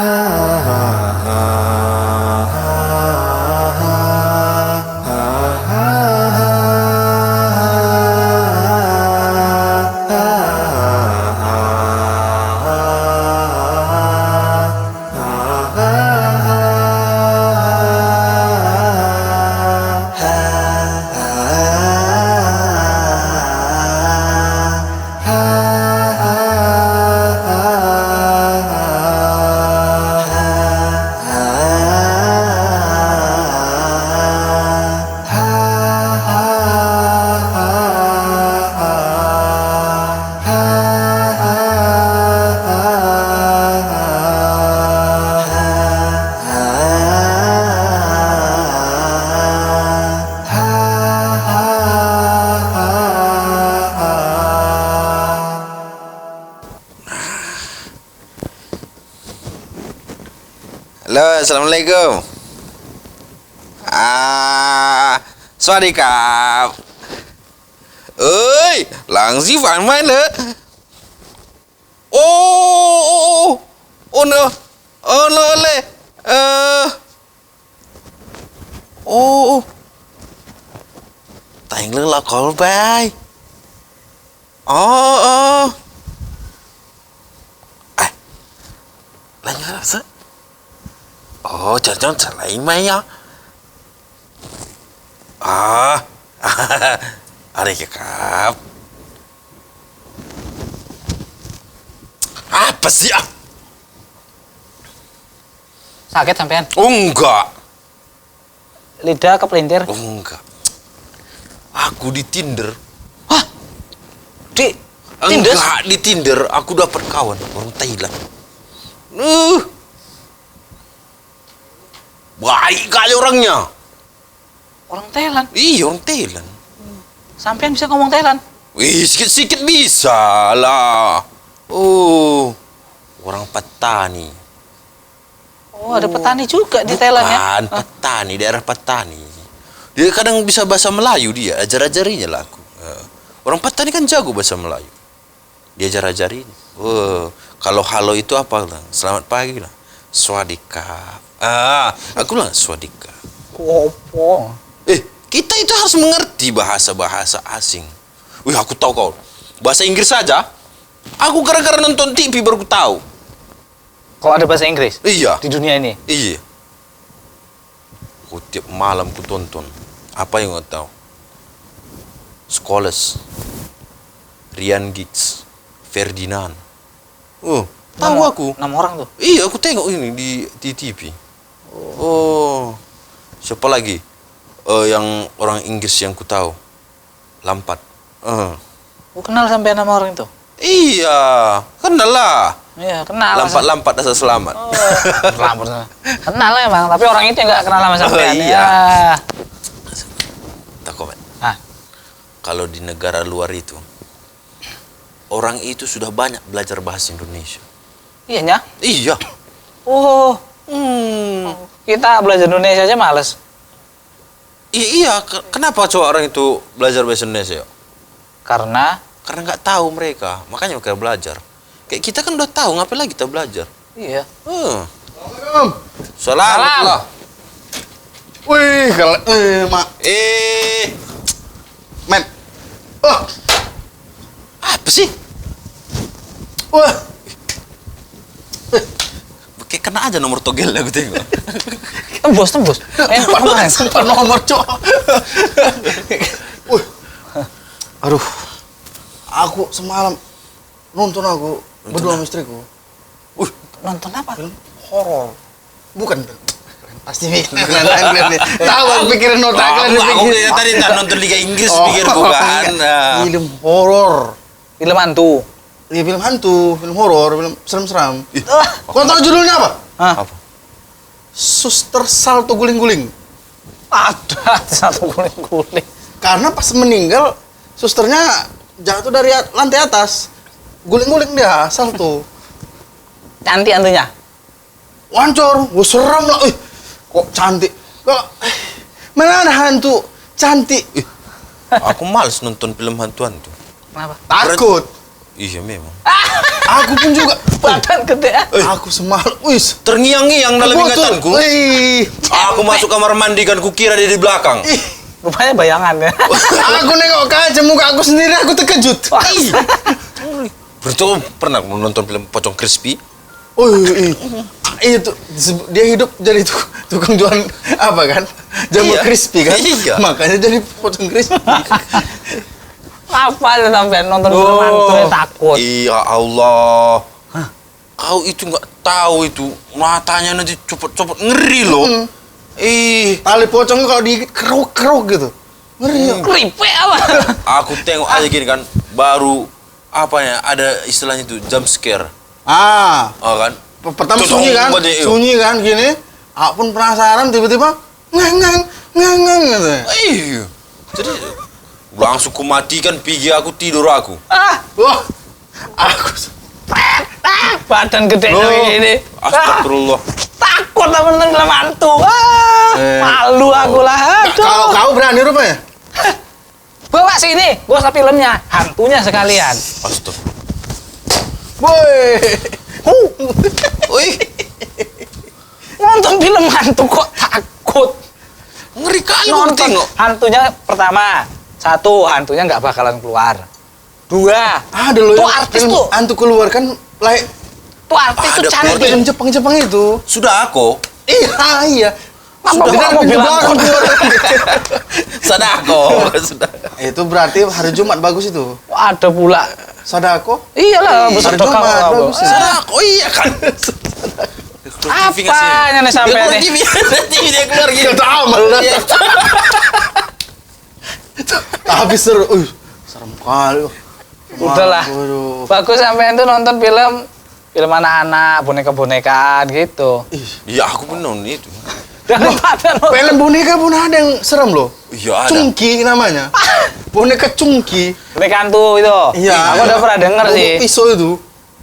Halo, assalamualaikum. Swadikap. Ơi, làng gì phản mai nữa. Ô nữa. Lơ lê. Thành lưng là có bài. Là nhớ là sao? Jangan salahin Maya. Ada kekap. Apa sih? Sakit sampean? Enggak. Lidah kepelintir? Enggak. Aku di Tinder. Hah? Di Tinder? Enggak, di Tinder aku dapat kawan orang Thailand. Baik kali orangnya. Orang Thailand? Iya, orang Thailand. Sampean bisa ngomong Thailand? Wih, sikit-sikit bisa lah. Orang petani. Ada petani juga di Thailand ya? Bukan, petani, daerah petani. Dia kadang bisa bahasa Melayu dia, ajar-ajarinya lah aku. Orang petani kan jago bahasa Melayu. Dia ajar-ajarin. Kalau halo itu apa lah? Selamat pagi lah. Swadikap. Aku bilang swadikap. Opo. Kita itu harus mengerti bahasa-bahasa asing. Wih, aku tahu kau. Bahasa Inggris saja. Aku gara-gara nonton TV baru tahu. Kok ada bahasa Inggris? Iya. Di dunia ini? Iya. Aku tiap malam ku tonton. Apa yang kau tahu? Scholes, Ryan Giggs, Ferdinand. Tahu aku. 6 orang tuh? Iya, aku tengok ini di TV. Siapa lagi? Yang orang Inggris yang ku tahu. Lampard. Kenal sampai nama orang itu? Iya, kenal lah. Iya, kenal. Lampat asal selamat. Lampard. Kenal lah emang, tapi orang itu nggak kenal sama sampean. Iya. Ya. Tak komen. Kalau di negara luar itu, orang itu sudah banyak belajar bahasa Indonesia. Iya nya? Iya. Kita belajar Indonesia aja males. Iya. Kenapa coba orang itu belajar bahasa Indonesia? Karena nggak tahu mereka, makanya mereka belajar. Kayak kita kan udah tahu, ngapain lagi kita belajar? Iya. Salam. Wih, mak. Men. Apa sih? Wah. Kayak kena aja nomor togel aku tengok. Tembus. Sempat nomor, cok. Wih. Aduh. Aku semalam nonton berdua sama istriku. Nonton apa? Film horor. Bukan. Pasti kalian. Tahu aku pikirin nota kalian Aku tadi nonton Liga Inggris pikirku kan. Film horor. Film hantu. Iya, film hantu, film horor, film serem-serem. Kau tahu judulnya apa? Apa? Suster Salto Guling-Guling. Ada satu guling-guling. Karena pas meninggal, susternya jatuh dari lantai atas. Guling-guling dia, salto. Cantik hantunya? Wancor, serem lah. Kok cantik? Kok mana ada hantu cantik? Aku males nonton film hantuan tuh. Kenapa? Takut. Iya memang. Aku pun juga. Badan gede. Aku semalam, wis. Terngiang-ngiang dalam ingatanku. Wih. Aku masuk kamar mandi kan kukira dia di belakang. Rupanya bayangan ya. Aku nengok ke kaca muka aku sendiri, aku terkejut. Berarti pernah menonton film Pocong Crispy? Oh itu dia hidup jadi tukang jualan apa kan? Jamur Iya. crispy kan? Iya. Makanya jadi pocong crispy. Apa lu sampai nonton film hantu ya takut? Iya Allah. Kau itu nggak tahu itu matanya nanti copot-copot ngeri loh. Tali pocong kalau di keruk gitu. Ngeri ya. Keripik apa? Aku tengok aja gini kan, baru apa ya, ada istilahnya itu jump scare. Oh kan? pertama Tutung, sunyi kan? iya. Sunyi kan gini. Aku pun penasaran tiba-tiba ngeng gitu. Iya. Jadi langsung kumatikan pergi aku tidur aku. Wah. Aku Badan gede Loh. ini. Astagfirullah. Takut lah nonton film hantu. Malu aku lah. Aduh. kalau kau berani rupanya. Bawa sini, gua usah filmnya, hantunya sekalian. Astagfirullah. Boy. Wih, Nonton film hantu kok takut? ngeri kali aku Nonton tengok. hantunya pertama, satu hantunya nggak bakalan keluar. Dua, Ada loh tuh yang artis film tuh, hantu keluar kan like tuh artis tuh Ada cantik. film Jepang itu. Sudah aku. Iya. Apa Sudah gua kan mau pintu bilang belakang keluar. Sadako. Sudah. Itu berarti hari Jumat bagus itu. Ada pula. Sadako. Iyalah, Hari bersedekah Jumat apa? bagus ya. Sadako, iya kan. Apanya nih sampai Dia nih? TV dia keluar gitu. Kita amal dah. Iya. Tapi seru. Serem kali. Udahlah. Waduh. Bagus sampai itu nonton film anak-anak, boneka-bonekaan gitu. Iya, aku pun nonton itu. Daripada nonton Film boneka pun ada yang serem loh. Iya, ada. Cungki namanya. Boneka cungki. boneka hantu itu. Iya. Aku udah pernah denger sih. Pisau itu.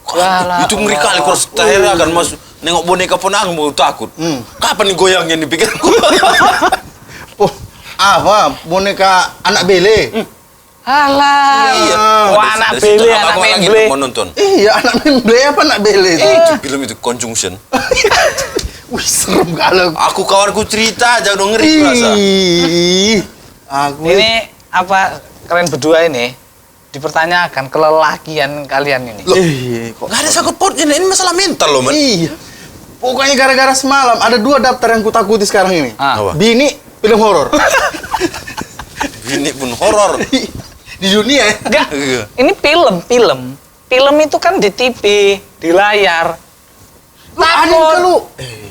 Walah, Itu ngeri kali, kalau setahera kan mas nengok boneka pun aku mau takut. Kapan nih goyangnya nih pikirku? Oh, apa? Boneka anak bele. Alah. Iya. Wah, anak bele, anak Aku lagi memble. mau nonton. Iya, anak bele apa anak bele itu? Itu film itu Conjunction. Wih, serem kali. Aku kawanku cerita aja udah ngeri rasa. Ih, aku Ini apa kalian berdua ini dipertanyakan kelelakian kalian ini. kok Nggak ada sangkut pautnya, ini masalah mental loh man. iya. Pokoknya gara-gara semalam ada 2 daftar yang kutakuti sekarang ini. Ah. Bini, film horor. Ini pun horor. Di dunia ya. Enggak. Iya. Ini film. Film itu kan di TV, di layar. Lu aneh kan lu.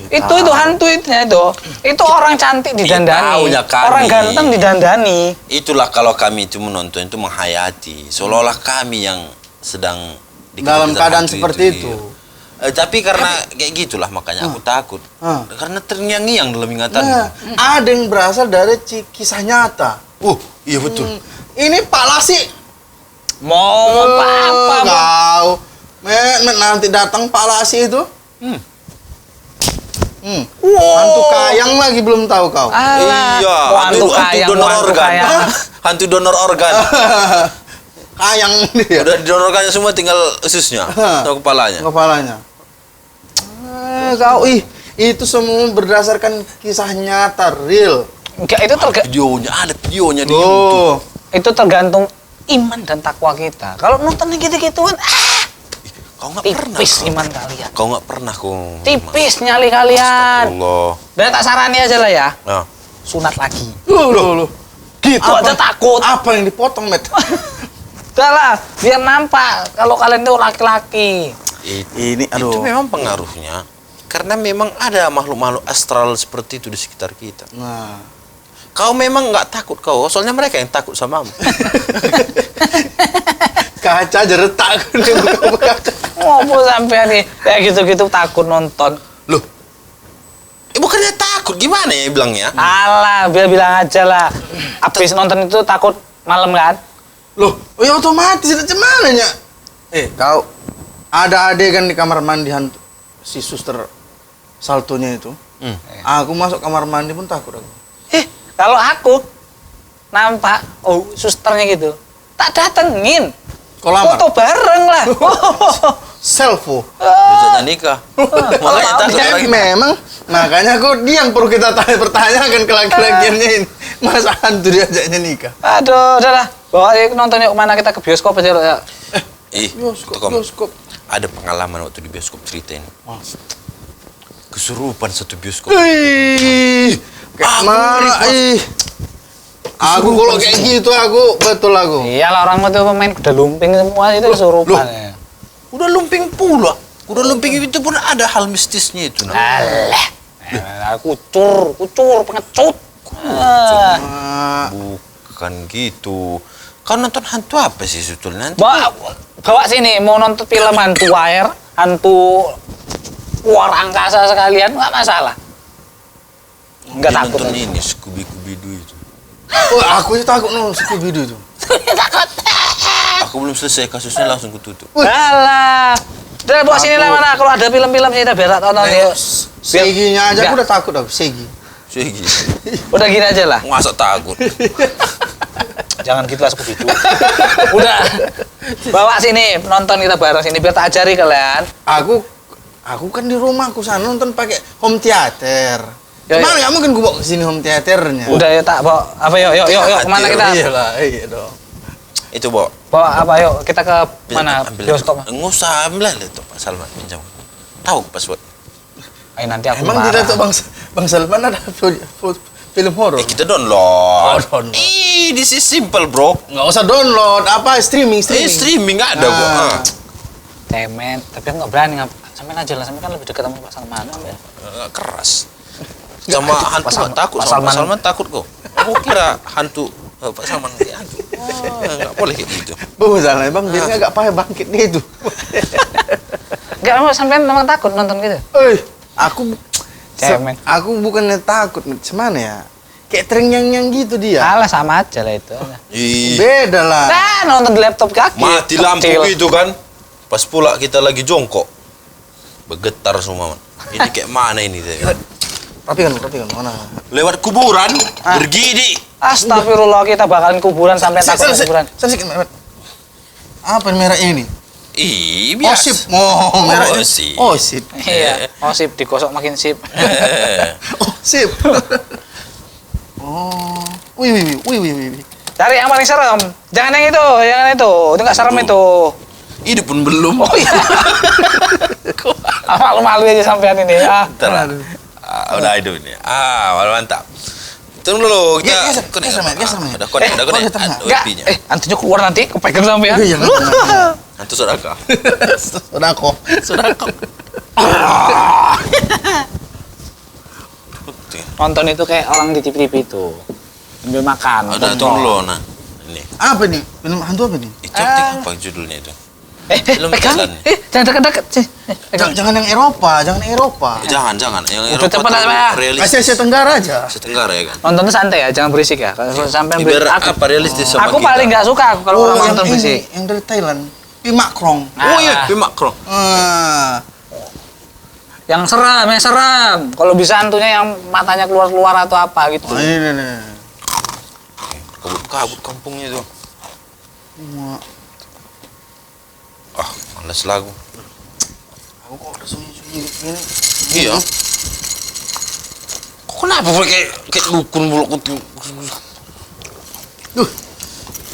Itu hantu itu orang cantik didandani, taunya kami. orang ganteng didandani. Itulah kalau kami itu menonton itu menghayati, seolah-olah kami yang sedang Dalam dikejar keadaan hantu seperti itu. iya. Tapi karena kayak gitulah makanya aku takut. Karena terngiang-ngiang dalam ingatan. Nah, ada yang berasal dari kisah nyata. Iya betul. Ini Pak Lasi. Mau apa-apa, Bang? Kau. Nanti datang Pak Lasi itu. Hantu kayang lagi belum tahu kau. Alah, Iya, mau hantu kayang, donor mau hantu organ. kayang. Hantu donor organ. Kayang dia. Udah didonorkannya semua, tinggal ususnya atau kepalanya. Kepalanya. Kau itu semua berdasarkan kisah nyata real. Enggak, itu Videonya ada videonya di YouTube. itu tergantung iman dan takwa kita. Kalau nonton yang gitu-gituan, Kau nggak pernah. tipis iman kalian. Kau nggak pernah kau. Tipis nyali kalian. Allah. Dan tak sarani aja lah ya, Nah, sunat lagi. Loh. Gitu Aja takut. Apa yang dipotong, Met? Udah lah, biar nampak kalau kalian itu laki-laki. Ini itu memang pengaruhnya. Karena memang ada makhluk-makhluk astral seperti itu di sekitar kita. Nah, Kau memang nggak takut kau, soalnya mereka yang takut samamu. kaca aja retak buka kaca. Ngopo sampai nih kayak gitu-gitu takut nonton. Loh, bukannya takut, gimana ya bilangnya? Alah, bilang aja lah. Abis nonton itu takut malam kan? Loh, ya otomatis itu gimana nya? Kau ada adegan di kamar mandi hantu si suster saltonya itu. Aku masuk kamar mandi pun takut aku. Kalau aku nampak susternya gitu, tak datengin. Kok lama? Foto bareng lah. Selfie. Besoknya nikah. Makanya takut Ya, lagi. memang makanya kok dia yang perlu kita pertanyakan ke laki-lakiannya ini. Masa hantu diajaknya nikah? Aduh, udahlah. Bawa nonton yuk kemana kita ke bioskop aja loh ya. Bioskop, Tokom, bioskop. ada pengalaman waktu di bioskop ceritain. Kesurupan satu bioskop. Kayak mana? Aku kalau kayak gitu betul aku. Iyalah orang itu pemain kuda lumping semua itu kesurupan. Ya. Udah lumping pula. Udah lumping itu pun ada hal mistisnya itu. Alah. Kucur, pengecut. Bukan gitu. Kau nonton hantu apa sih sebetulnya? Bawa sini mau nonton film hantu air, hantu luar angkasa sekalian nggak masalah. Nggak Dia takut. nonton ini Scooby-Doo itu. Oh, aku itu takut nonton Scooby-Doo itu. Takut. Aku belum selesai kasusnya langsung kututup. Alah. Udah bawa sini lah mana kalau ada film-film sini biar tak tonton ya. Seginya aja Enggak. aku udah takut aku, segi. Segi. Udah gini aja lah. Masa takut? Jangan gitu lah Scooby-Doo. Udah. Bawa sini nonton kita bareng sini biar tak ajari kalian. Aku kan di rumahku sana nonton pakai home theater. Ya, Kemana nggak mungkin gue bawa ke sini home theaternya? Udah ya tak bawa apa yuk kemana kita? Iya dong. Itu, Bo. Bawa apa yuk kita ke mana Ambil bioskop? Enggak usah ambil lah itu Pak Salman pinjam. Tahu password. Ayo nanti aku Emang marah. tidak tuh Bang Salman ada film horor? Kita download. Oh, download. This is simple, bro. Nggak usah download, apa streaming. Streaming nggak ada, Bo. Nah. Cemen, tapi aku nggak berani sampein aja lah, sampein kan lebih dekat sama Pak Salman. Ya. Keras. Sama hantu nggak takut, Pak sama Pak Salman. Salman takut kok. Aku kira hantu Pak Salman kayak hantu. Nggak boleh kayak gitu. Bagus lah, Bang. Dia nggak payah bangkit dia itu. Enggak mau sampein memang takut nonton gitu. Aku Cemen. aku bukannya takut, cuman ya kayak terngiang-ngiang gitu dia. Alah sama aja lah itu. Ih, Beda lah. Nah, nonton di laptop kaki. mati lampu Kecil. gitu kan. Pas pula kita lagi jongkok. Bergetar semua, man. Ini kayak mana ini? Tapi kan mana? Lewat kuburan, bergidi. Astagfirullah, kita bakalan kuburan sampai takut kuburan. Apa yang merah ini? Ih, biasa. Osip. Oh, merah. Osip. Osip. Iya, oh sip digosok makin sip. Osip. Oh. Wih. Cari yang paling serem. Jangan yang itu. Itu nggak serem itu. Ini pun belum. Oh iya. Malu-malu aja sampean ini. Ntar, udah hidup ini. Mantap. Tunggu dulu, kita Geser, men. Ada konek, ada Enggak. wifi-nya. Hantunya keluar nanti kepegang sampean. Iya, Hantu saudara. Sudah kok. Nonton itu kayak orang di TV-TV itu. Sambil makan. Ada nonton. tunggu dulu, nah. Ini. Apa nih? Film hantu apa nih? Itu apa judulnya itu? Film pegang. jalan. Jangan dekat-dekat. Pegang. Jangan yang Eropa. Jangan. Yang Udah Eropa cepat tuh lah, realistis. Asia Tenggara aja. Asia Tenggara ya kan? Nontonnya santai ya, jangan berisik ya. Kalau sampai Biar apa realistis sama aku kita. paling nggak suka kalau orang yang nonton ini, berisik. yang dari Thailand. Pimak Krong. Oh iya, Pimak Krong. Yang seram. Kalau bisa hantunya yang matanya keluar-keluar atau apa gitu. Oh, ini. Kabut kampungnya itu. Wah, Males lagu. aku kok ada sunyi-sunyi gini. Iya. Kok kenapa kayak dukun buluk itu?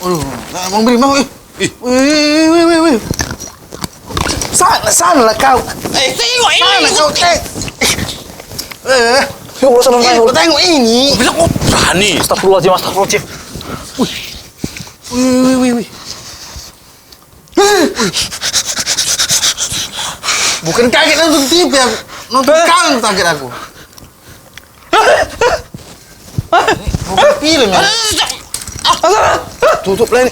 Aduh, Bang Bri, Bang. Wih. Sana lah kau. Tengok Sana kau, Ya Allah, senang Kau tengok ini. Bilang kok berani. Astagfirullahaladzim. Wih. Bukan kaget nonton TV aku. Nonton kau yang kaget aku. Bukan film ya. Tutup lah ini.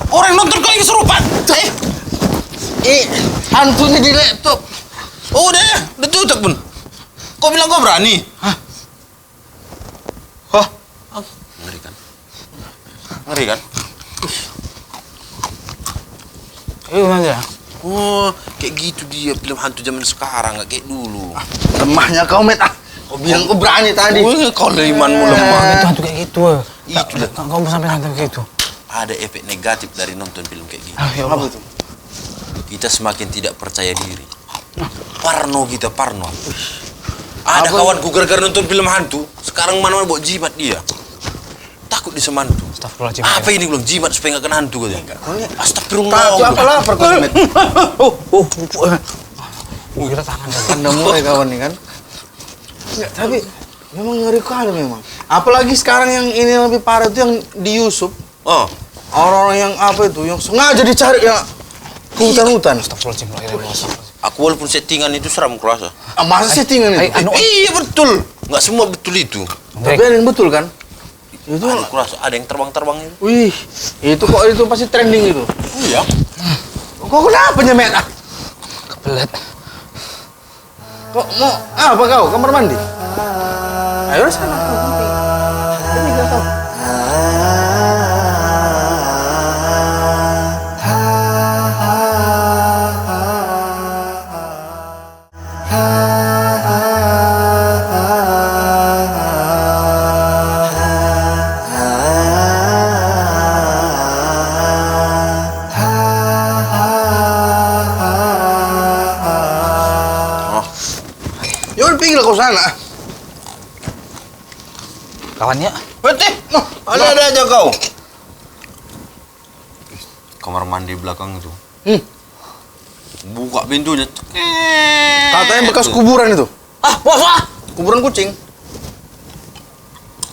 Orang nonton kali kesurupan. Hantunya di laptop. Oh udah tutup pun. Kau bilang kau berani? Hah? Ngeri kan? Ayo aja. Oh, kayak gitu dia film hantu zaman sekarang, nggak kayak dulu. Lemahnya kau, Met. Kau bilang kau berani tadi. Kau imanmu Itu lemah. hantu kayak gitu. Itu lah. Kamu sampai hantu kayak gitu. ada efek negatif dari nonton film kayak gini. Ya Apa Allah. itu? Kita semakin tidak percaya diri. Parno kita, parno. Ada Apa kawanku gara-gara nonton film hantu, sekarang mana bawa jimat dia. Takut disemantu. Astagfirullahaladzim. Apa ini belum jimat supaya nggak kena hantu katanya. Astagfirullah. Takut apa lapar kau Met? Kira tangan dah. Anda mulai kawan nih kan? Enggak, tapi memang ngeri kali memang. Apalagi sekarang yang ini lebih parah itu yang di Yusuf. Oh, Orang-orang yang apa itu, yang sengaja dicari ya ke hutan-hutan. Astagfirullahaladzim. La ilaha illallah. aku walaupun settingan itu seram kerasa. Masa settingan itu? Anu, Iya betul. Nggak semua betul itu. Tapi ada yang betul kan? Itu, Aku rasa ada yang terbang-terbang itu. wih, itu kok itu pasti trending itu. Oh iya. Kok kenapa Met? kebelet. Kok mau apa kau? Kamar mandi? Ayo sana. Ini kau. Ya udah pinggir kau sana. Kawannya. Berarti, ada aja kau. Kamar mandi belakang itu. Buka pintunya. Katanya bekas kuburan itu. Ah, bos ah. Kuburan kucing.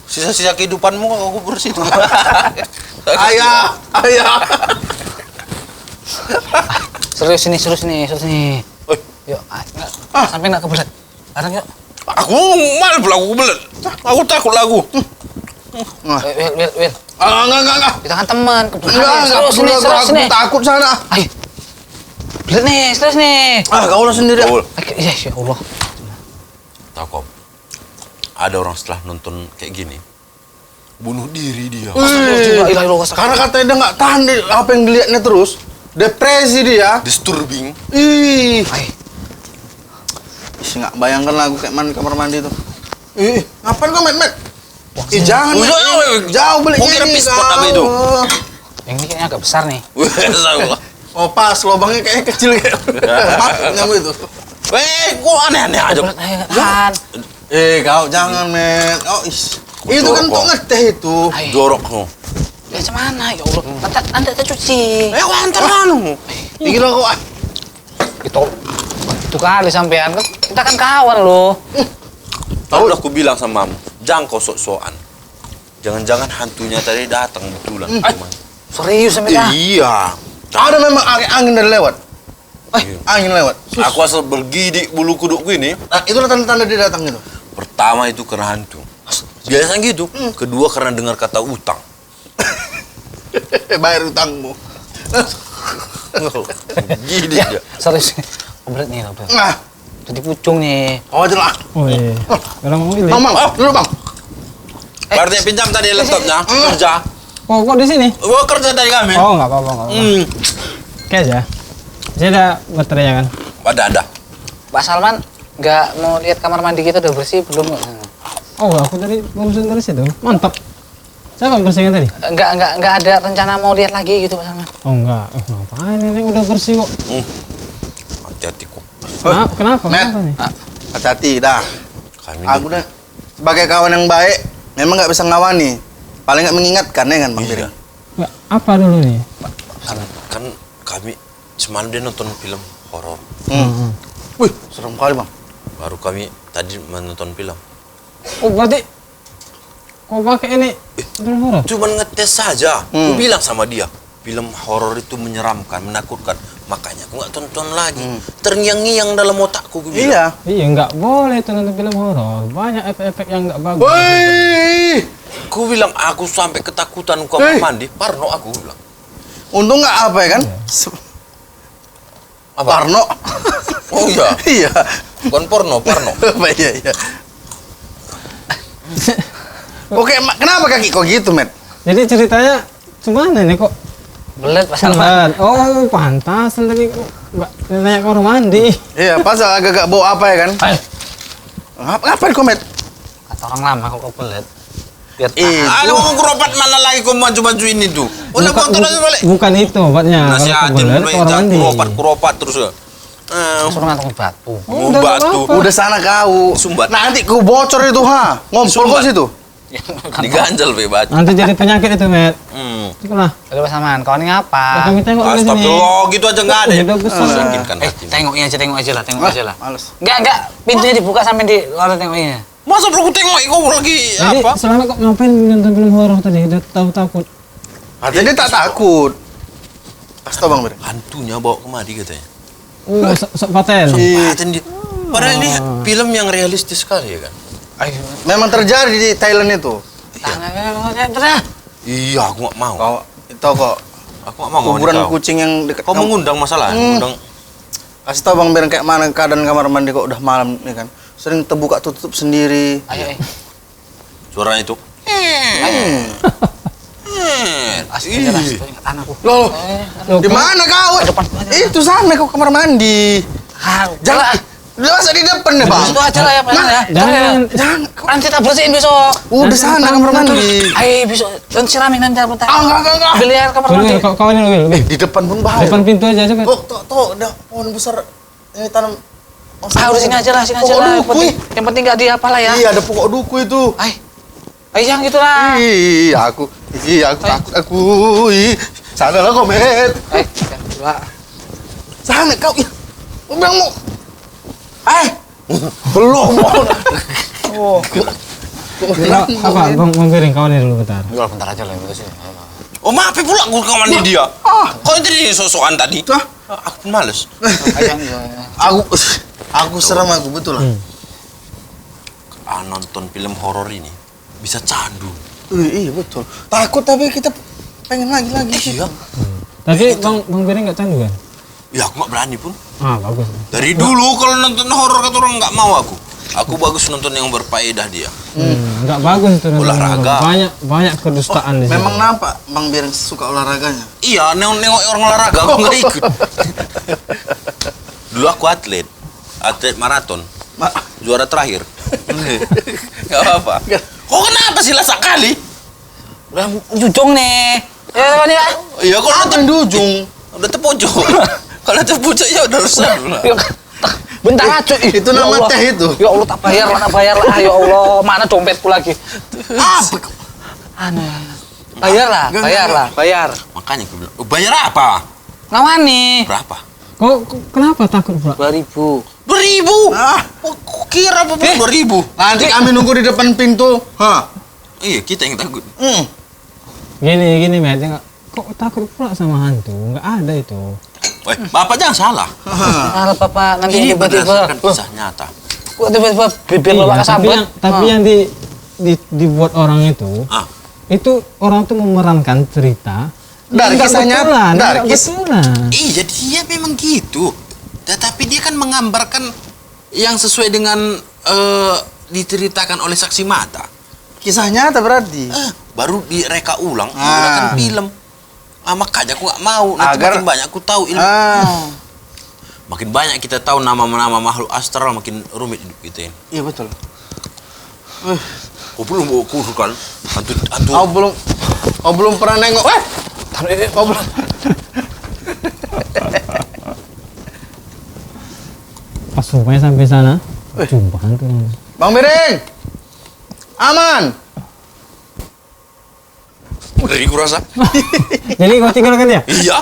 Sisa-sisa kehidupanmu kok aku bersih. Ayah. Serius nih. Oi. Yuk, sampai nggak kebelet. Bareng yuk. Aku malu pula aku kebelet. Aku takut lagu. Nah. Wil. Enggak. Kita kan teman. Enggak, Serius nih. takut sana. Ayo. Belet nih, serius nih. Kau lah sendiri. Kau. Ya Allah. Tahu kok. Ada orang setelah nonton kayak gini bunuh diri dia. Karena katanya dia nggak tahan apa yang dilihatnya terus. Depresi dia. Disturbing. Ih. Ayo. Nggak bayangkan lagu kayak mana kamar mandi itu. Ih, ngapain kau Met? Jangan. Udah, Met. Jauh beli Kau kira ini, pispot apa kau. itu? Yang ini kayaknya agak besar nih. Allah. Oh pas, lubangnya kayaknya kecil kayak. Nyamuk itu. Kok aneh-aneh aja. Belet ayo kan. Kau jangan Met. Oh, itu kan untuk ngeteh itu. Ayo. Jorok kau. Ya mana ya Allah. Nanti anda cuci. Antar manu. Dikira kau Itu kali sampean. Kita kan kawan loh. Tahu udah aku bilang sama kamu, jangan kau sok-sokan. Jangan-jangan hantunya tadi datang betulan. Serius sampean. Iya. ada memang angin dari lewat. Iya. Angin lewat. Aku asal bergidik bulu kudukku ini. Nah, itulah tanda-tanda dia datang itu. Pertama itu karena hantu. Biasanya gitu. Kedua karena dengar kata utang. Bayar utangmu. Gini dia. Serius. Belet nih, belet. Nah, Jadi pucung nih. oh jelas. Oh iya. Orang mau pilih. Bang, dulu bang. Berarti pinjam tadi laptopnya. Kerja. Oh, kok di sini? Gua kerja dari kami. Oh, nggak apa-apa, nggak apa-apa. Oke aja. Saya ada baterainya kan. Ada. Pak Salman nggak mau lihat kamar mandi kita udah bersih belum? Oh, aku tadi barusan dari situ. Mantap. Siapa yang bersihnya tadi? Nggak ada rencana mau lihat lagi gitu Pak Salman. Oh, enggak. Ngapain ini udah bersih kok. Hati-hati kok. Kenapa? Met. Kenapa nih? Hati-hati dah. Kami Aku dah sebagai kawan yang baik, memang nggak bisa ngawani. Paling nggak mengingatkan ya kan Bang Piring? Nggak, apa dulu nih? kan kami semalam dia nonton film horor. Wih, serem kali bang. Baru kami tadi menonton film. Oh, berarti kau pakai ini film horor? Cuman ngetes saja. Aku bilang sama dia, film horor itu menyeramkan, menakutkan. Makanya aku nggak tonton lagi. Terngiang-ngiang dalam otakku. Aku bilang. Iya. Iya, nggak boleh itu nonton film horor. Banyak efek-efek yang nggak bagus. Wih, Aku bilang aku sampai ketakutan kamar mandi. Parno aku bilang. untung nggak apa ya kan? Apa? Parno. Oh iya. Iya. Bukan porno, Parno. Apa iya. Oke, kenapa kaki kok gitu, Met? Jadi ceritanya gimana nih kok? Belet Pak Salman. Oh, pantasan tadi kok nggak nanya kamar mandi. Iya, pas agak-agak bau apa ya kan? Ayo. Ngapain kok, Met? Kata orang lama kok belet. Biar Ada ngomong keropat mana lagi kau maju-majuin itu? Udah Bukan- foto aja balik. Bukan itu obatnya. Kalau Nasihatin kebelet, mulai ke orang mandi. keropat terus. suruh ngantong batu. Udah, Batu. nggak apa-apa. Udah sana kau. Sumbat. Nanti ku bocor itu ha. Ngompol kau Sumbat. situ. Diganjel be batu. Nanti jadi penyakit itu, Met. Itulah. Aduh samaan, kau ini Ya, ngapa? kami tengok di sini. Astagfirullah, gitu aja enggak ada. Udah besar. Sakitkan hati. Tengok aja lah, tengok aja lah. Males. Enggak, pintunya dibuka sampai di luar tengoknya. Masa perlu tengok kau lagi Jadi apa? selama kok ngapain nonton film horor tadi? Udah tahu takut. Artinya dia tak takut. Astaga Bang Ber. Hantunya bawa kemari katanya. Sok paten. Sempatin dia. Padahal ini film yang realistis sekali ya kan. Ayo, Memang terjadi di Thailand itu. tangannya. Iya, aku nggak mau. Kau itu kok Aku nggak mau ngomongin kuburan kau. kucing yang dekat. Kau mengundang masalah, mengundang. Kasih tau Bang Ber kayak mana keadaan kamar mandi kok udah malam nih kan. Sering terbuka tutup sendiri. Ayo. Suaranya itu. Asli jelas, tuh ingat anakku. Loh, Loh, di mana kau? Depan. Itu sana kau kamar mandi. Jangan. Dia masa di depan deh Bang. Itu aja lah ya, Pak. Ya. Jangan. Jangan. Kau- Nanti tak bersihin besok. Udah sana kamar mandi. Ayo besok dan siramin nanti aku Ah, enggak. Beli air kamar mandi. Wil, kau ini Wil. Di depan pun bahaya. Depan pintu aja coba. Tuh, ada pohon besar ini tanam. Udah sini aja lah, sini aja Pokok lah. duku. Yang penting enggak di apalah ya. Iya, ada pokok duku itu. Ayo yang gitu lah. Aku takut. Sana lah kau, Met. Sana kau. Ih, Kau bilang mau. Belum mau. Oh. Apa? Bang Piring, kau ini dulu bentar. Jual bentar aja lah itu sih. Oh maaf pula aku kawan dia. Kau yang tadi sosokan tadi. Aku pun males. Aku seram aku betul lah. Nonton film horor ini bisa candu. Iya betul. Takut tapi kita pengen lagi. Iya. Tapi Bang Piring nggak candu kan? Ya aku nggak berani pun. Bagus. Dari dulu kalau nonton horor kata orang nggak mau aku. Aku bagus nonton yang berfaedah dia. Nggak bagus itu. nonton Olahraga. horor. Banyak kedustaan di sini. Memang nampak Bang Biar suka olahraganya. Iya, nengok orang olahraga aku nggak ikut. Dulu aku atlet maraton, juara terakhir. Gak apa-apa. Kok kenapa sih lah sekali? Udah jujung nih. Ya teman ya. Iya, kalau Apa yang di ujung? udah terpojok. Kalau terpojok ya udah rusak lah. Bentar aja. Itu nama teh itu. Ya Allah tak bayar lah. Ya Allah, mana dompetku lagi. Apa? Bayar. Makanya aku bilang, bayar apa? Ngawani. Berapa? Kok kenapa takut pula? 2000. 2.000. Aku kira apa pun 2.000. Nanti kami nunggu di depan pintu. Iya, kita yang takut. Gini, Met. Kok takut pula sama hantu? Nggak ada itu. Weh, Bapak jangan salah. Salah Bapak nanti Ini tiba-tiba. berdasarkan kisah nyata. Kok tiba-tiba bibir lo Iya, kesambet. tapi yang dibuat orang itu, Ah. itu orang tuh memerankan cerita Dari nggak kisahnya, betulan, dari nggak kisah. betulan. Iya, dia memang gitu. Tetapi dia kan menggambarkan yang sesuai dengan diceritakan oleh saksi mata. Kisah nyata berarti. Baru direka ulang, Ah. menggunakan film. Makanya aku nggak mau. Nanti Agar- makin banyak aku tahu ilmu. Makin banyak kita tahu nama-nama makhluk astral, makin rumit hidup kita ini. Iya betul. Kau belum bawa kurus kan? Hantu. Kau belum pernah nengok. Kau belum. Pas rupanya sampai sana, jumpa hantu. Bang Miring. Aman. Dari kurasa. Jadi kau tinggalkan dia? Iya.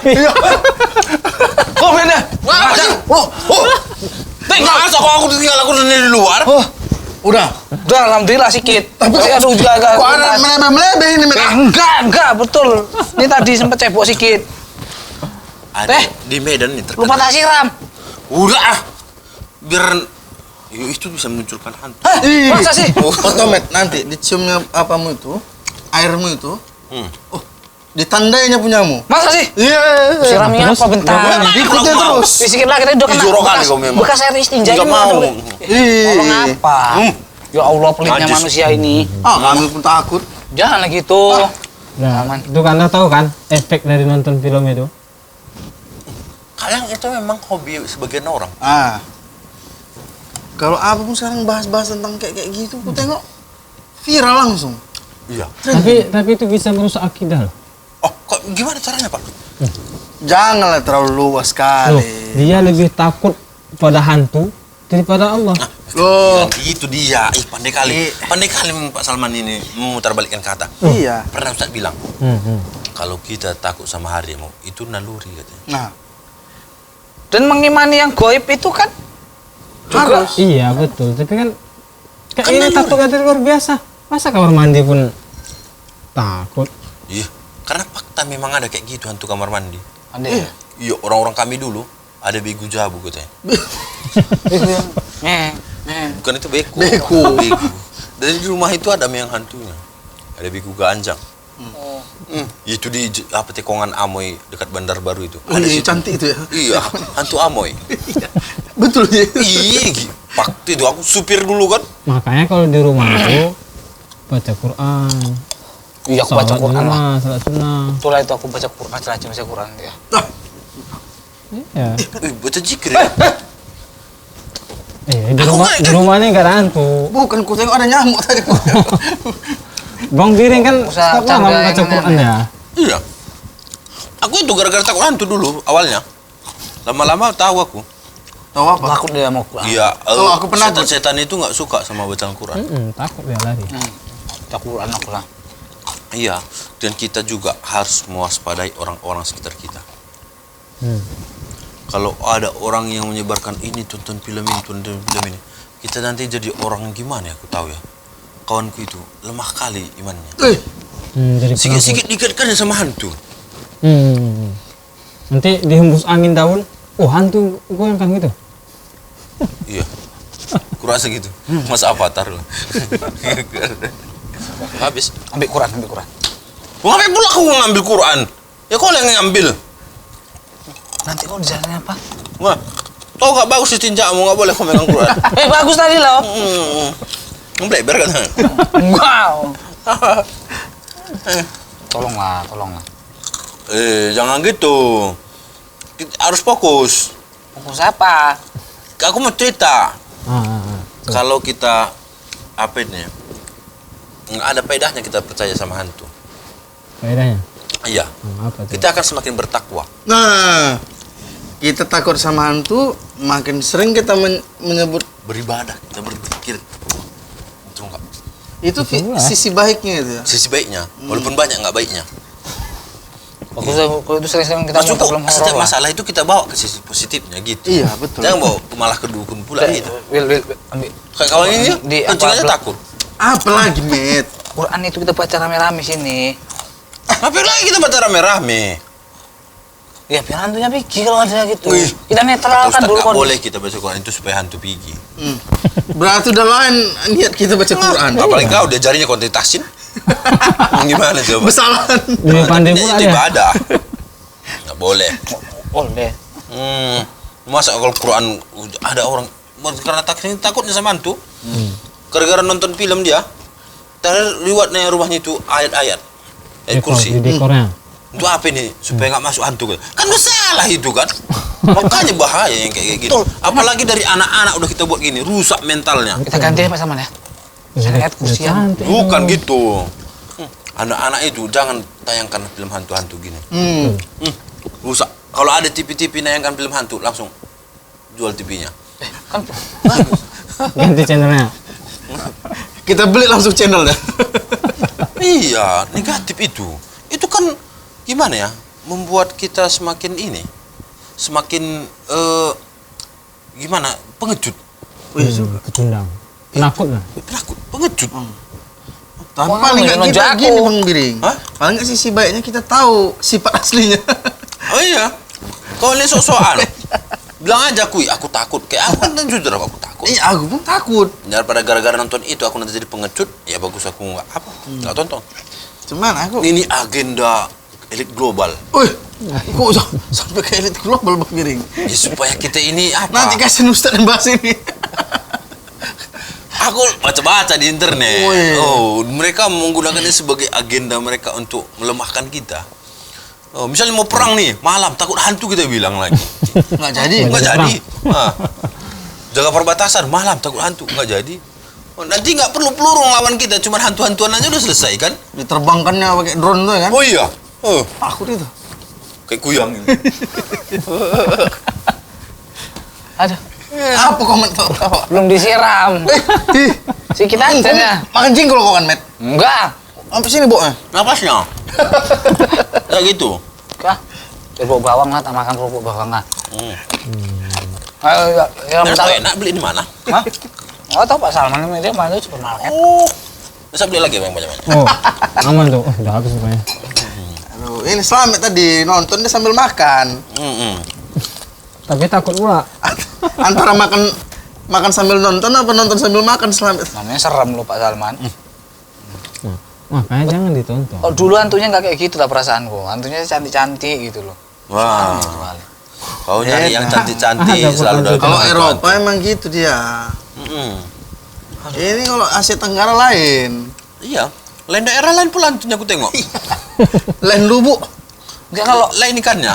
Kok beda? Apa sih? Masa kok aku tinggal aku sendiri di luar? Udah. Udah alhamdulillah sikit. Tapi aduh juga agak. Kok ada melebeh-melebeh ini, Met? Enggak, betul. Ini tadi sempet cebok sikit. Ada di Medan nih Lupa tak siram. Udah ah. Biar itu bisa munculkan hantu. Masa sih? Foto Met, nanti diciumnya apamu itu, airmu itu, ditandainya punyamu. Masa sih? Iya. Siramnya Terus? apa bentar? Ikutin terus. Sikit lagi tadi udah kena Jorok kali bekas, kau memang. bekas air istinja Nggak ini. mau. Tolong apa? Ya Allah pelitnya Najis. manusia ini. Kami pun takut. Jangan gitu. Nah, Aman. itu kan tahu kan efek dari nonton film itu. Kadang itu memang hobi sebagian orang. Kalau apapun sekarang bahas-bahas tentang kayak gitu, aku tengok viral langsung. Iya. Tapi itu bisa merusak akidah loh. Oh, kok gimana caranya, Pak? Janganlah terlalu luas Loh, sekali. dia lebih takut pada hantu daripada Allah. Loh, Itu dia. Pandai kali. Pandai kali Pak Salman ini memutarbalikkan kata. iya. Pernah Ustaz bilang, Hmm. kalau kita takut sama harimau, itu naluri katanya. Nah, Dan mengimani yang goib itu kan juga harus. Iya betul, tapi kan kayak Kan ini naluri. takutnya itu luar biasa. Masa kamar mandi pun takut? Iya. Karena fakta memang ada kayak gitu hantu kamar mandi. ada ya. Iya, orang-orang kami dulu ada begu jabu katanya. Bukan itu beko. Beko. Beko. Dan di rumah itu ada yang hantunya. Ada begu ganjang. Itu di Tekongan Amoy dekat Bandar Baru itu. Oh, Ada iya, situ. cantik itu ya. Iya, hantu Amoy. Betul ya. Iya, fakta itu aku supir dulu kan. Makanya kalau di rumah itu baca Quran. Iya, aku baca Salat di Quran lah. rumah, salat sunnah. Itulah itu aku baca Quran, rajin baca Quran ya. Nah, Iya. Baca zikir ya. Di rumahnya nggak ada hantu. bukan ku tengok ada nyamuk tadi. Bang Biring kan Usah setiap malam canda baca yang Quran ya. Iya. Aku itu gara-gara takut hantu dulu awalnya. Lama-lama tahu aku. Tahu apa? Takut dia mau Quran. Iya, Oh, aku penakut. setan-setan itu nggak suka sama bacaan Quran. Takut dia lari. Baca Quran aku lah. Iya, dan kita juga harus mewaspadai orang-orang sekitar kita. Kalau ada orang yang menyebarkan ini, tonton film ini, kita nanti jadi orang gimana ya, aku tahu ya. Kawanku itu lemah kali imannya. Jadi Sikit-sikit dikaitkannya sama hantu. Nanti dihembus angin daun. Oh hantu goyang kan gitu. Iya, kurasa gitu. Masa avatar lah. Habis. Ambil Quran, ambil Quran. Ngapain pula aku ngambil Quran? Ya kau yang ngambil. Nanti kau di jalannya apa? Wah, tau gak bagus tinjakmu, gak boleh kau megang Quran. Bagus tadi loh. Ngebleber katanya. Wow. Tolonglah, tolonglah. Jangan gitu. Kita harus fokus. Fokus apa? Aku mau cerita. Tuh. Kalau kita apa ini? Nggak ada faedahnya kita percaya sama hantu. Faedahnya. Iya. Apa tuh? Kita akan semakin bertakwa. Nah, kita takut sama hantu, makin sering kita menyebut Beribadah, kita berpikir. Betul nggak? itu Betul lah. sisi baiknya itu ya. Sisi baiknya, walaupun banyak nggak baiknya. Bagus kalau itu sering-sering kita Mas minta cukup belum horor setiap lah. masalah itu kita bawa ke sisi positifnya gitu. Iya, betul. Jangan bawa malah ke dukun pula gitu. Will, ambil. Kayak kawan ini Di kucing aja apa- takut. Apalagi, Met? Quran itu kita baca rame-rame sini. Ngapain lagi kita baca rame-rame? Ya biar hantunya pergi kalau ada gitu. Wih. Kita netral Kata kan Ustaz, dulu nggak kan. boleh kita baca Quran itu supaya hantu pergi. Berarti udah lain niat kita baca Quran. Apalagi kau dia jarinya kau tasin. Gimana coba? Kesalahan. Lebih pandai Ini pula itu dia. ibadah. Nggak boleh. Boleh. Masa kalau Quran ada orang karena takutnya sama hantu. Gara-gara nonton film dia, terliwatnya rumahnya itu ayat-ayat. Ayat kursi. Di dekornya. Untuk apa ini? Supaya nggak masuk hantu. Kan udah salah itu kan. Makanya bahaya yang kayak gitu. Apalagi dari anak-anak udah kita buat gini, rusak mentalnya. Kita ganti apa sama ya? Syariat kursi yang Cantik. Bukan gitu. Anak-anak itu jangan tayangkan film hantu-hantu gini. Rusak. Kalau ada TV-TV nayangkan film hantu, langsung jual TV-nya. kan Ganti channelnya. Kita beli langsung channelnya. Iya, negatif itu. Itu kan gimana ya? Membuat kita semakin ini, semakin gimana? Pengecut. Kecundang. Penakut lah. Penakut, pengecut. Tapi Wah, paling nggak jangan kita jago. gini, Bang Biring. Hah? Paling nggak sisi baiknya kita tahu sifat aslinya. Oh iya. Kau ini sok-sokan. Bilang aja aku takut. Kayak aku kan jujur aku takut. Iya, aku pun takut. Daripada gara-gara nonton itu aku nanti jadi pengecut, ya bagus aku nggak tonton. Cuman aku, Ini agenda elit global. wih, kok sampai ke elit global, Bang Biring? Ya, supaya kita ini apa? Nanti kasih Ustaz yang bahas ini. Aku baca-baca di internet. Wih. Oh, mereka menggunakan ini sebagai agenda mereka untuk melemahkan kita. Oh, misalnya mau perang nih, malam takut hantu kita bilang lagi. Nggak jadi. Nggak Perang. jadi. Jaga perbatasan, malam takut hantu, nggak jadi. Oh, nanti nggak perlu peluru lawan kita, cuma hantu-hantuan aja udah selesai kan? Diterbangkannya pakai drone tuh ya kan? Oh iya. Oh, Takut itu. kayak kuyang ini. Aduh, Apa komentar tawa? belum disiram. Ih, Sikit aja ya. makan jengkol kau kan, Met? Enggak. Sampai sini, Bo. Napasnya. Ya gitu. Enggak. Kerupuk bawang lah, tak makan kerupuk bawang lah. Hmm. Ayo, ya, Nah, bentar. kok enak beli di mana? Hah? Oh, tahu Pak Salman ini dia mana supermarket. Oh, bisa beli lagi yang banyak-banyak. Oh, aman tuh. Oh, udah habis rupanya. Aduh, ini Slamet tadi nonton dia sambil makan. Tapi takut pula. Antara makan sambil nonton apa nonton sambil makan Slamet? Namanya serem lu Pak Salman. Nah, makanya jangan ditonton. Oh, dulu hantunya nggak kayak gitu lah perasaanku. Hantunya cantik-cantik gitu loh. Wah, Sekali. kau nyari yang Ada cantik-cantik selalu hantu. dalam Kalau hantu-hantu. Eropa emang gitu dia. Mm-mm. Ini kalau Asia Tenggara lain. Iya, lain daerah lain pula hantunya aku tengok. Lain lubuk. Enggak kalau Lain ikannya.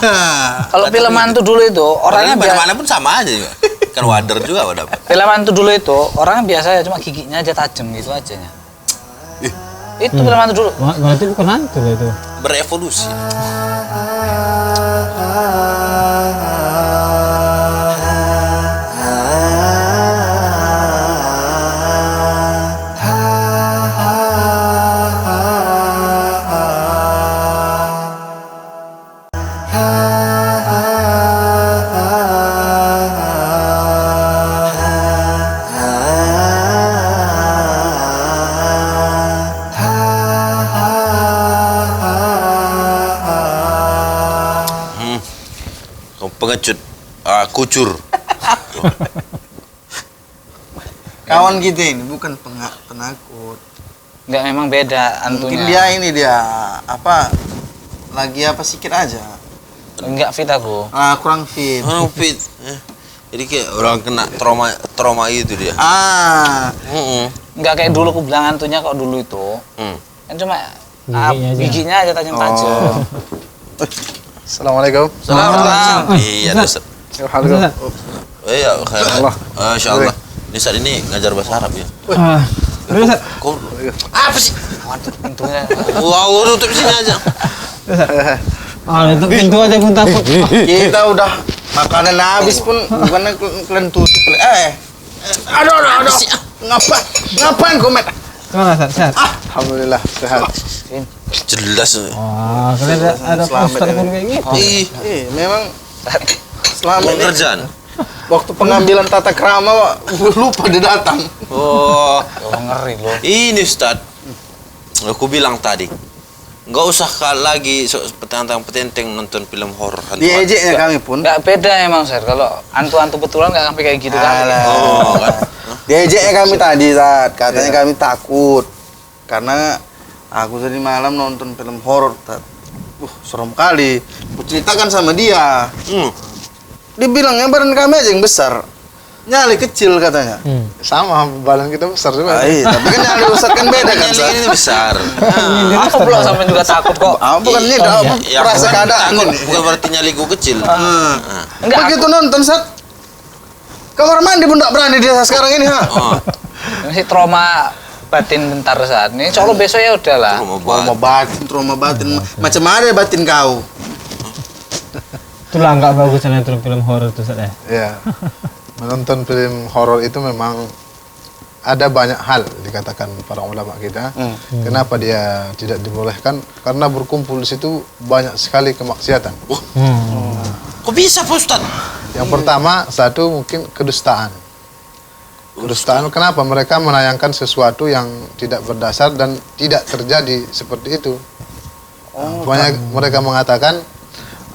kalau film hantu dulu itu orangnya Orangnya mana-mana pun sama aja juga. Kan wader juga udah dapat. film hantu dulu itu orangnya biasa ya cuma giginya aja tajam gitu aja nya. Itu film hantu dulu. Wah, berarti bukan hantu lah itu. Berevolusi. Kau pengecut, kucur. Kawan kita ini bukan penakut. Enggak memang beda Mungkin hantunya. dia apa lagi apa sikit aja. Enggak fit aku. Kurang fit. Oh, fit. Jadi kayak orang kena trauma itu dia. Mm-mm. Enggak kayak dulu aku bilang hantunya kok dulu itu. Mm. Kan cuma Giginya aja. giginya aja tajam-tajam. Assalamualaikum. Salam. Iya, Ustaz. Ustaz, Iya, Allah. Masya Allah. Ini saat ini ngajar bahasa Arab ya. Udah, Ustaz. Kau apa sih? Waduh, pintunya. Wow, tutup sini aja. Tutup pintu aja pun takut. Kita udah makanan habis pun bukannya kalian tutup. Aduh. Ngapain komet? Gimana, Ustaz? Sehat? Alhamdulillah sehat. Jelas. Wah, kalian ada Selamat poster ya. pun kayak gitu. Memang selama Mau ini kerjaan. waktu pengambilan tata krama lupa dia datang. Oh, Oh, ngeri loh. ini Ustaz. Aku bilang tadi, nggak usah lagi petentang-petenteng nonton film horor hantu. Diejeknya kami pun. Enggak beda emang, Sir. Kalau hantu-hantu betulan enggak sampai kayak gitu kan. Alah. Oh, kan? Diejeknya kami tadi saat katanya kami takut karena aku tadi malam nonton film horor. Serem kali. Aku ceritakan sama dia. Dia bilangnya badan kami aja yang besar. Nyali kecil katanya. Sama badan kita besar juga. Tapi kan nyali besar kan beda kan, Sat? Ini besar. Aku belum sampai juga takut kok. Bukan ini dah Ya, perasa bukan keadaan takut, ini. bukan berarti nyaliku kecil. Enggak, Begitu nonton, Sat. Kamar mandi pun tak berani dia sekarang ini, ha. Oh, Ini trauma batin bentar saat ini. Insya Allah besok ya udahlah. Trauma batin. Macam mana batin kau? Itulah nggak bagus nonton film horor tuh, Ustaz ya. Ya. Menonton film horor itu memang ada banyak hal dikatakan para ulama kita. Kenapa dia tidak dibolehkan? Karena berkumpul di situ banyak sekali kemaksiatan. kok bisa Pak Ustaz? Yang pertama, satu mungkin kedustaan. Kedustaan kenapa? Mereka menayangkan sesuatu yang tidak berdasar dan tidak terjadi seperti itu. Banyak mereka mengatakan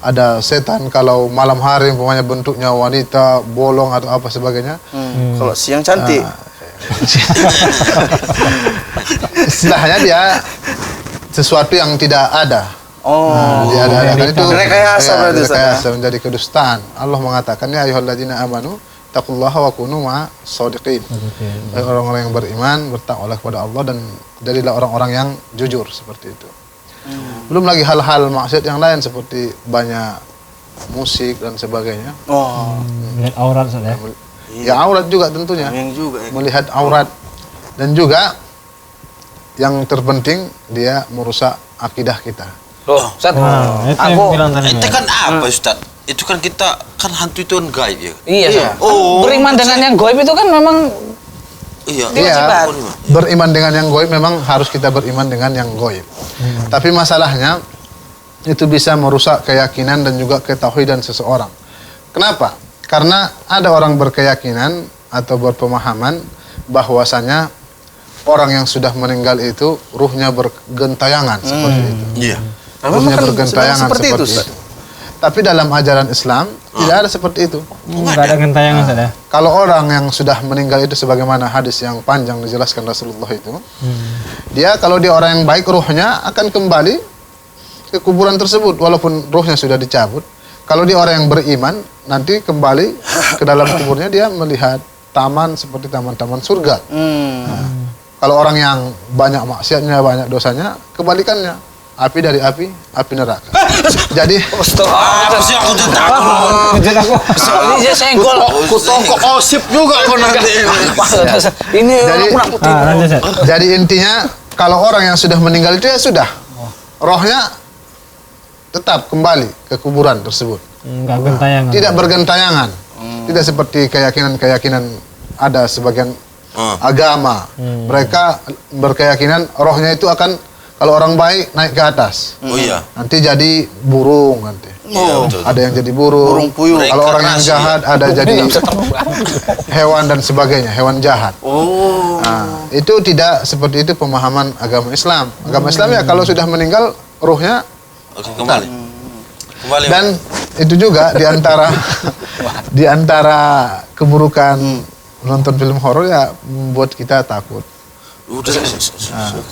ada setan kalau malam hari umpamanya bentuknya wanita, bolong atau apa sebagainya. Kalau siang cantik. Istilahnya dia sesuatu yang tidak ada. Dia ada itu Rekayasa berarti, Ustaz, rekayasa menjadi kedustaan. Allah mengatakan ya ayyuhalladzina amanu taqullaha wa kunu ma'as shadiqin. Orang-orang yang beriman bertakwalah kepada Allah dan jadilah orang-orang yang jujur seperti itu. Belum lagi hal-hal maksiat yang lain seperti banyak musik dan sebagainya. Lihat aurat, Ustaz ya. Ya aurat juga tentunya. Yang juga ya. Melihat aurat Dan juga yang terpenting dia merusak akidah kita. Loh, Ustaz. Nah, itu yang Aku bilang tadi. Itu kan apa Ustaz? Itu kan kita kan hantu itu kan gaib ya. iya, Ustaz. Oh. Beriman dengan yang gaib itu kan memang Iya. Iya, beriman dengan yang goib memang harus kita beriman dengan yang goib. Tapi masalahnya itu bisa merusak keyakinan dan juga ketauhidan seseorang. Kenapa? Karena ada orang berkeyakinan atau berpemahaman bahwasanya orang yang sudah meninggal itu ruhnya bergentayangan seperti itu. Iya. Ruhnya kan bergentayangan seperti itu, seperti itu. Tapi dalam ajaran Islam tidak ada seperti itu. Enggak ada gentayangan saja. Kalau orang yang sudah meninggal itu sebagaimana hadis yang panjang dijelaskan Rasulullah itu, dia kalau dia orang yang baik ruhnya akan kembali ke kuburan tersebut walaupun ruhnya sudah dicabut. Kalau dia orang yang beriman nanti kembali ke dalam kuburnya dia melihat taman seperti taman-taman surga. Nah, kalau orang yang banyak maksiatnya, banyak dosanya, kebalikannya. Api dari api neraka. Jadi Apa sih aku tuh takut. Kejut aku. ini dia senggol. Aku toko osip juga kok nanti ini. Ini Jadi- aku nakut. Lanjut, Ustaz. Jadi intinya kalau orang yang sudah meninggal itu ya sudah, rohnya tetap kembali ke kuburan tersebut. Enggak gentayangan. Tidak bergentayangan. Tidak seperti keyakinan-keyakinan ada sebagian agama. Mereka berkeyakinan rohnya itu akan kalau orang baik naik ke atas. Oh iya. Nanti jadi burung nanti. Iya, betul. Ada yang jadi burung. Burung puyuh. Kalau orang yang Reinkarnasi, jahat ada jadi hewan dan sebagainya, hewan jahat. Oh. Nah, itu tidak seperti itu pemahaman agama Islam. Agama Islam ya kalau sudah meninggal ruhnya Oke, kembali. Kembali. dan itu juga di antara keburukan menonton film horor ya membuat kita takut. Udah.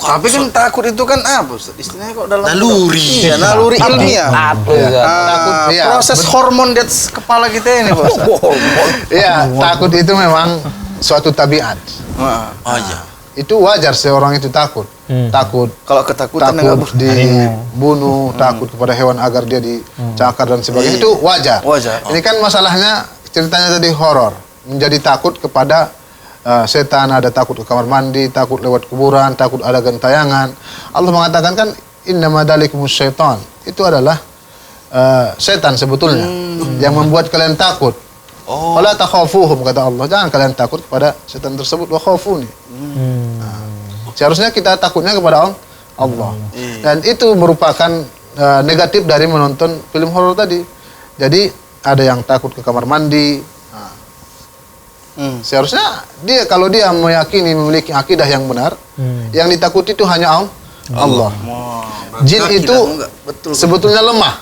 Tapi kan takut itu kan apa Ustaz? Istilahnya kok dalam Naluri. Iya, naluri ilmiah. Apa Iya. ya? Takut, iya. Proses hormon di atas kepala kita ini, Pak Ustaz. Iya, takut itu memang suatu tabiat. Wah, Oh iya. Itu wajar seorang itu takut. Takut kalau ketakutan takut dibunuh, takut kepada hewan agar dia dicakar dan sebagainya itu wajar. Wajar. Ini kan masalahnya ceritanya tadi horor, menjadi takut kepada setan, ada takut ke kamar mandi, takut lewat kuburan, takut ada gentayangan. Allah mengatakan kan innama dzalikumus syaitan. Itu adalah setan sebetulnya yang membuat kalian takut. Oh. Wala takhafuhum kata Allah. Jangan kalian takut kepada setan tersebut, wa khafuni. Seharusnya kita takutnya kepada Allah. Dan itu merupakan negatif dari menonton film horor tadi. Jadi ada yang takut ke kamar mandi. Seharusnya dia kalau dia meyakini memiliki akidah yang benar, yang ditakuti itu hanya Allah. Jin itu betul. sebetulnya lemah.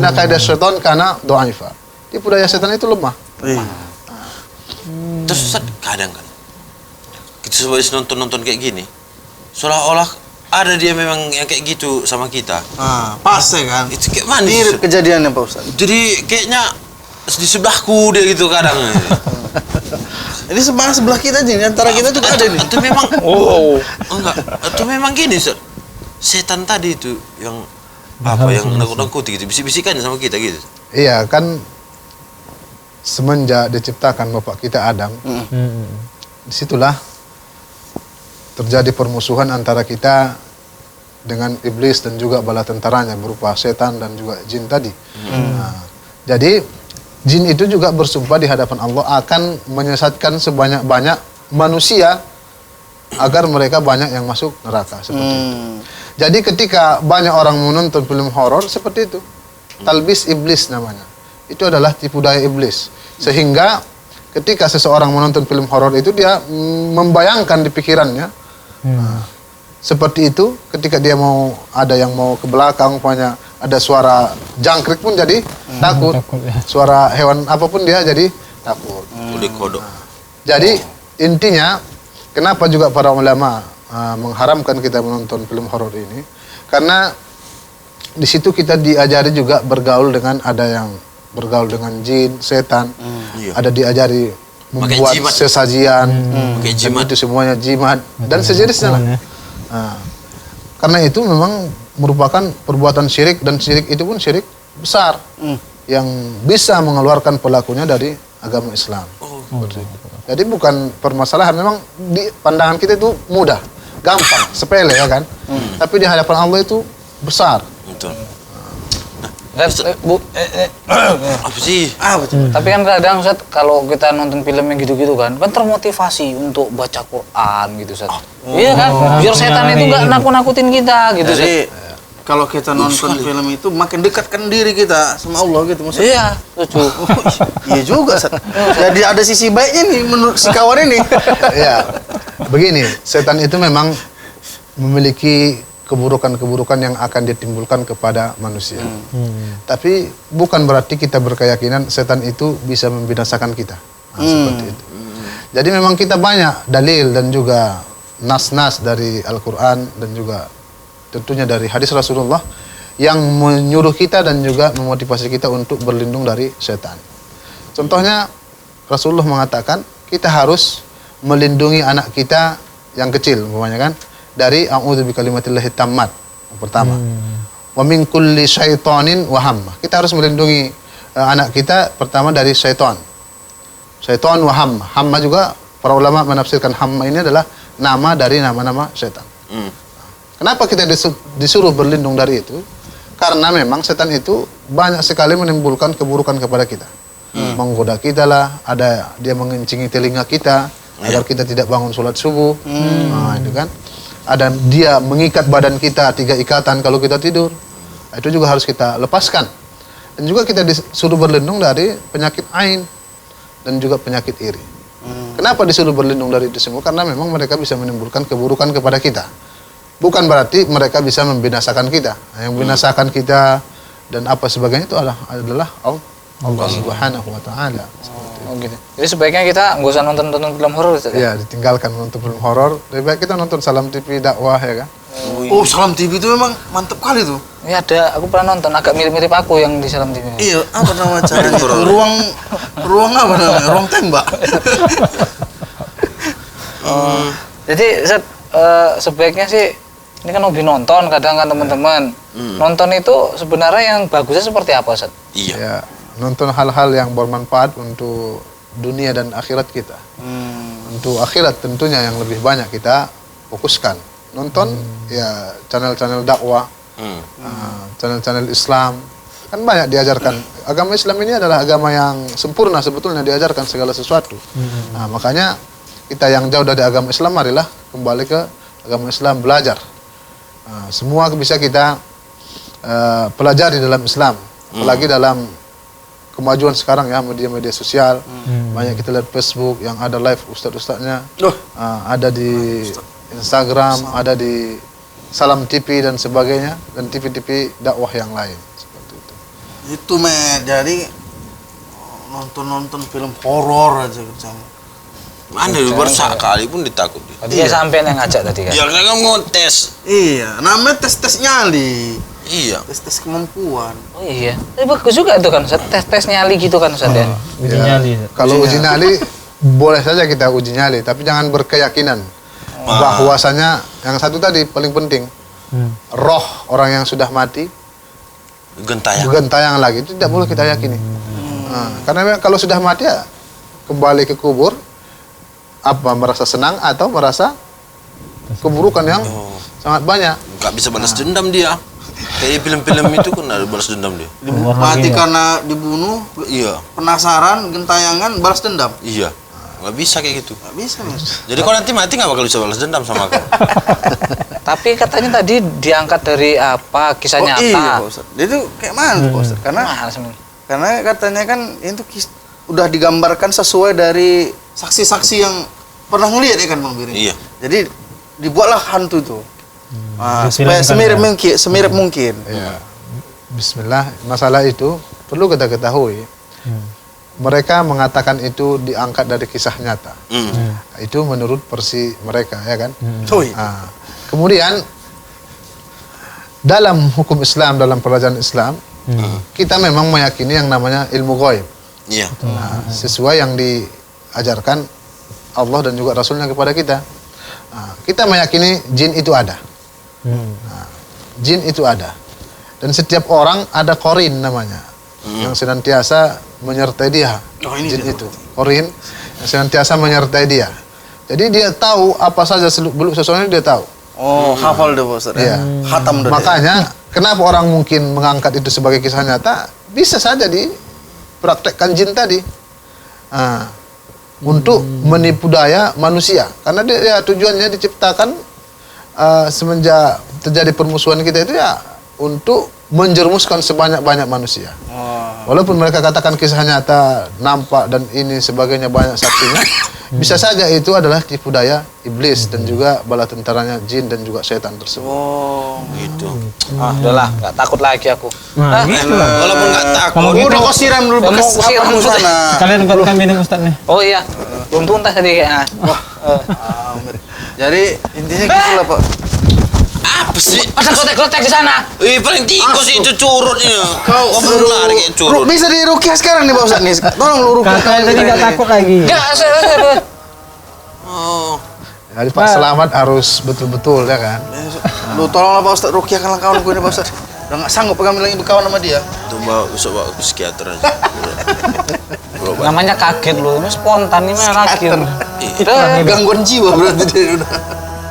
Nah kaidah syaitan karena dha'ifa. Tipu daya setan itu lemah. Terus Ustaz, kadang kan kita sebagai nonton kayak gini, seolah-olah ada dia memang yang kayak gitu sama kita. Pas ya kan? Itu kayak mana? Mirip kejadiannya Pak Ustaz. Jadi kayaknya di sebelahku dia gitu kadang. Ini sebelah kita aja, antara kita juga ada nih. Itu memang enggak. Itu memang gini, Ustaz. Setan tadi itu yang apa yang nakut-nakuti gitu, bisik-bisikan sama kita gitu. Iya kan semenjak diciptakan bapak kita Adam, disitulah terjadi permusuhan antara kita dengan iblis dan juga bala tentaranya berupa setan dan juga jin tadi. Nah, jadi jin itu juga bersumpah di hadapan Allah akan menyesatkan sebanyak-banyak manusia agar mereka banyak yang masuk neraka seperti itu. Jadi ketika banyak orang menonton film horor seperti itu, talbis iblis namanya. Itu adalah tipu daya iblis. Sehingga ketika seseorang menonton film horor itu dia membayangkan di pikirannya seperti itu. Ketika dia mau ada yang mau ke belakang, umpamanya ada suara jangkrik pun jadi takut. Suara hewan apapun dia jadi takut. Udah kodok. Jadi intinya kenapa juga para ulama mengharamkan kita menonton film horor ini? Karena di situ kita diajari juga bergaul dengan bergaul dengan jin, setan. Ada diajari membuat jimat. sesajian. Pakai Dan jimat. itu semuanya jimat dan sejenisnya lah. Nah, karena itu memang merupakan perbuatan syirik dan syirik itu pun syirik besar yang bisa mengeluarkan pelakunya dari agama Islam. Oh Seperti itu. Jadi bukan permasalahan, memang di pandangan kita itu mudah, gampang, sepele ya kan. Tapi di hadapan Allah itu besar. Betul. Bu, Apa sih? tapi kan kadang Ustaz kalau kita nonton film yang gitu-gitu kan termotivasi untuk baca Quran gitu Ustaz. Iya kan? Biar setan itu nggak nakut-nakutin kita gitu Ustaz. Jadi kalau kita nonton film itu makin dekatkan diri kita sama Allah gitu maksudnya. Iya, setuju. Iya juga, Sat. Jadi ada sisi baiknya nih menurut si kawan ini. Ya, begini, setan itu memang memiliki keburukan-keburukan yang akan ditimbulkan kepada manusia. Tapi bukan berarti kita berkeyakinan setan itu bisa membinasakan kita. Seperti itu. Jadi memang kita banyak dalil dan juga nas-nas dari Al-Quran dan juga tentunya dari hadis Rasulullah yang menyuruh kita dan juga memotivasi kita untuk berlindung dari setan. Contohnya Rasulullah mengatakan kita harus melindungi anak kita yang kecil, umpamanya kan, dari a'udzu bikalimatillahi tammat yang pertama. Wa min kulli syaitanin wa hammah. Kita harus melindungi anak kita pertama dari syaitan. Syaitan wa hammah. Hammah juga para ulama menafsirkan hammah ini adalah nama dari nama-nama syaitan. Kenapa kita disuruh berlindung dari itu? Karena memang setan itu banyak sekali menimbulkan keburukan kepada kita. Menggoda kita lah, ada dia mengencingi telinga kita agar kita tidak bangun sholat subuh. Nah, itu kan. Ada dia mengikat badan kita 3 ikatan kalau kita tidur. Itu juga harus kita lepaskan. Dan juga kita disuruh berlindung dari penyakit ain dan juga penyakit iri. Kenapa disuruh berlindung dari itu semua? Karena memang mereka bisa menimbulkan keburukan kepada kita. Bukan berarti mereka bisa membinasakan kita. Yang membinasakan kita dan apa sebagainya itu adalah Allah Subhanahu wa taala. Oh gitu. Jadi sebaiknya kita nggak usah nonton film horor Ustaz. Ya, ditinggalkan nonton film horor. Lebih baik kita nonton Salam TV dakwah ya kan. Oh, Salam TV itu memang mantap kali tuh. Iya ada, aku pernah nonton agak mirip-mirip aku yang di Salam TV. Iya, apa nama caranya? ruang apa namanya? Ruang tembak. Jadi Ustaz, sebaiknya sih ini kan hobi nonton kadang kan teman-teman. Nonton itu sebenarnya yang bagusnya seperti apa Ustaz? Iya. Ya, nonton hal-hal yang bermanfaat untuk dunia dan akhirat kita. Untuk akhirat tentunya yang lebih banyak kita fokuskan. Nonton ya channel-channel dakwah, channel-channel Islam. Kan banyak diajarkan. Agama Islam ini adalah agama yang sempurna sebetulnya, diajarkan segala sesuatu. Nah, makanya kita yang jauh dari agama Islam, marilah kembali ke agama Islam, belajar. Nah, semua bisa kita pelajari dalam Islam. Apalagi dalam kemajuan sekarang ya, media-media sosial. Banyak kita lihat Facebook yang ada live ustadz-ustadznya. Ada di Instagram, ada di Salam TV dan sebagainya, dan TV-TV dakwah yang lain. Seperti itu. Itu jadi nonton film horor aja kerjanya. Mana baru sekali pun ditakut. Tadi sampean yang ngajak tadi kan. Ya kan ngontes. Iya, namanya tes nyali. Iya. Tes kemampuan. Oh iya. Tapi bagus juga itu kan Ustaz, tes nyali gitu kan Ustaz ya. Uji nyali. Kalau uji nyali boleh saja kita uji nyali, tapi jangan berkeyakinan bahwasanya yang satu tadi paling penting, roh orang yang sudah mati gentayangan lagi itu tidak boleh kita yakini. Karena kalau sudah mati ya kembali ke kubur, apa merasa senang atau merasa keburukan yang sangat banyak. Nggak bisa balas dendam dia. Kayak film-film itu kan ada balas dendam dia. Mati karena dibunuh. Iya. Penasaran, gentayangan, balas dendam. Iya. Nggak bisa kayak gitu. Nggak bisa, Mas. Jadi kalau nanti mati nggak bakal bisa balas dendam sama aku. Tapi katanya tadi diangkat dari apa kisah nyata. Iya, Pak Ustadz. Dia itu kayak mana tuh, Pak Ustadz? Karena katanya kan itu udah digambarkan sesuai dari saksi-saksi yang pernah ngelihat ya kan Bang Biring? Iya. Jadi dibuatlah hantu itu. Supaya semirip mungkin. Ya. Bismillah, masalah itu perlu kita ketahui. Mereka mengatakan itu diangkat dari kisah nyata. Itu menurut versi mereka, ya kan? Kemudian dalam hukum Islam, dalam pelajaran Islam, kita memang meyakini yang namanya ilmu ghaib. Iya. Sesuai yang diajarkan Allah dan juga Rasulnya kepada kita. Kita meyakini jin itu ada. Jin itu ada. Dan setiap orang ada qarin namanya, yang senantiasa menyertai dia. Jin itu qarin senantiasa menyertai dia. Jadi dia tahu apa saja seluk-beluk seseorang, dia tahu. Oh, hafal deh Pak Ustaz. Iya. Khatam deh. Makanya kenapa orang mungkin mengangkat itu sebagai kisah nyata, bisa saja dipraktekkan jin tadi. Untuk menipu daya manusia. Karena dia tujuannya diciptakan semenjak terjadi permusuhan kita itu ya untuk menjerumuskan sebanyak-banyak manusia. Walaupun mereka katakan kisah nyata, nampak dan ini sebagainya banyak saksinya, bisa saja itu adalah tipu daya iblis dan juga bala tentaranya jin dan juga setan tersebut. Oh, Gitu. Udahlah, nggak takut lagi aku. Nah, gitu lah. Walaupun nggak takut. Kalau gitu, udah kau siram dulu Kamu bekas siram apa dulu. sana. kalian buat kami nih Ustaz nih. Oh iya, belum tuntas tadi kayaknya. Jadi intinya gitu lah Pak. Apa sih? Masa klotek-klotek di sana? Paling tikus itu curutnya. Kau benar kayak curut. Bisa dirukyah sekarang nih Pak Ustaz nih. Tolong lu rukyah. Kakak tadi nggak takut lagi. Enggak, Oh. Jadi Pak Selamat harus betul-betul ya kan. Lu tolonglah Pak Ustaz rukyahkanlah kawan gue nih Pak Ustaz. Udah nggak sanggup kami lagi berkawan sama dia. Itu besok bawa ke psikiater aja. Berobat. namanya kaget loh, ini spontan ini mah kaget. Gangguan jiwa berarti dia udah.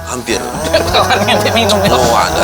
Hampir. Kawan ngintip minum ya. Oh ada.